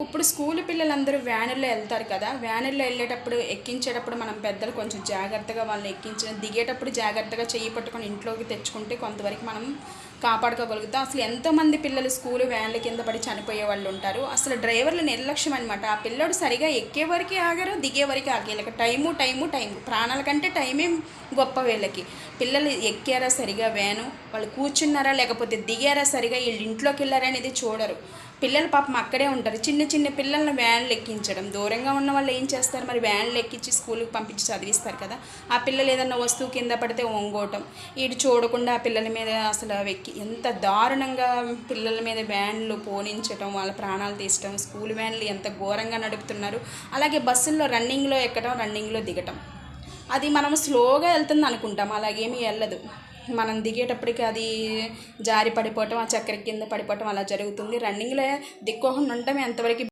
ఇప్పుడు స్కూల్ పిల్లలందరూ వ్యానుల్లో వెళ్తారు కదా! వ్యానుల్లో వెళ్ళేటప్పుడు, ఎక్కించేటప్పుడు మనం పెద్దలు కొంచెం జాగ్రత్తగా వాళ్ళని ఎక్కించడం, దిగేటప్పుడు జాగ్రత్తగా చెయ్యి పట్టుకొని ఇంట్లోకి తెచ్చుకుంటే కొంతవరకు మనం కాపాడుకోగలుగుతాం. అసలు ఎంతోమంది పిల్లలు స్కూలు వ్యాన్ల కింద పడి చనిపోయే వాళ్ళు ఉంటారు. అసలు డ్రైవర్ల నిర్లక్ష్యం అనమాట. ఆ పిల్లోడు సరిగా ఎక్కే వరకే ఆగరు, దిగే వరకే ఆగరు. వీళ్ళకి టైము, టైము, టైము. ప్రాణాల కంటే టైమే గొప్ప వీళ్ళకి. పిల్లలు ఎక్కారా సరిగా వ్యాను, వాళ్ళు కూర్చున్నారా లేకపోతే దిగారా సరిగా, వీళ్ళు ఇంట్లోకి వెళ్ళారా అనేది చూడరు. పిల్లలు పాపం అక్కడే ఉంటారు. చిన్న చిన్న పిల్లల్ని వ్యాన్లు ఎక్కించడం, దూరంగా ఉన్న వాళ్ళు ఏం చేస్తారు మరి, వ్యాన్లు ఎక్కించి స్కూల్కి పంపించి చదివిస్తారు కదా. ఆ పిల్లలు ఏదన్నా వస్తువు కింద పడితే ఒంగోవటం, ఇటు చూడకుండా ఆ పిల్లల మీద అసలు వెక్కి ఎంత దారుణంగా పిల్లల మీద వ్యాన్లు పోనించడం, వాళ్ళ ప్రాణాలు తీసడం. స్కూల్ వ్యాన్లు ఎంత ఘోరంగా నడుపుతున్నారు. అలాగే బస్సుల్లో రన్నింగ్లో ఎక్కడం, రన్నింగ్లో దిగటం. అది మనం స్లోగా వెళ్తుంది అనుకుంటాం, అలాగేమీ వెళ్ళదు. మనం దిగేటప్పటికి అది జారి పడిపోవటం, ఆ చక్కెర కింద పడిపోవటం అలా జరుగుతుంది. రన్నింగ్లో దిక్కోకుండా ఉండటం ఎంతవరకు